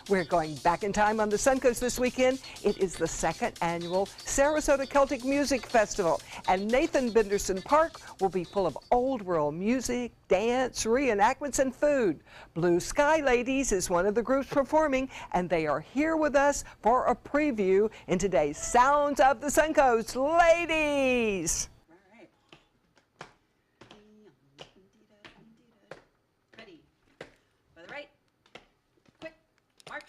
We're going back in time on the Suncoast this weekend. It is the second annual Sarasota Celtic Music Festival, and Nathan Benderson Park will be full of old world music, dance, reenactments, and food. Blue Skye Ladies is one of the groups performing, and they are here with us for a preview in today's Sounds of the Suncoast. Ladies! Ready. For the right. Quick. March.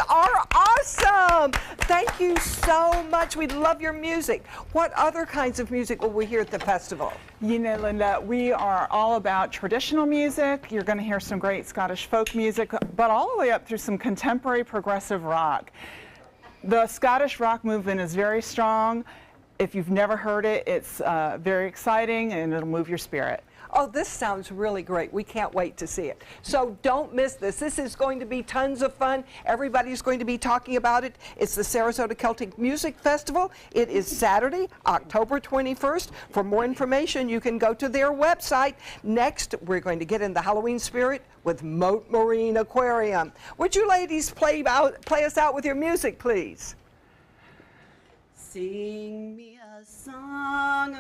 Are awesome. Thank you so much. We love your music. What other kinds of music will we hear at the festival? You know, Linda, we are all about traditional music. You're going to hear some great Scottish folk music, but all the way up through some contemporary progressive rock. The Scottish rock movement is very strong. If you've never heard it, it's very exciting and it'll move your spirit. Oh, this sounds really great. We can't wait to see it. So don't miss this. This is going to be tons of fun. Everybody's going to be talking about it. It's the Sarasota Celtic Music Festival. It is Saturday, October 21st. For more information, you can go to their website. Next, we're going to get in the Halloween spirit with Moat Marine Aquarium. Would you ladies play us out with your music, please? Sing me a song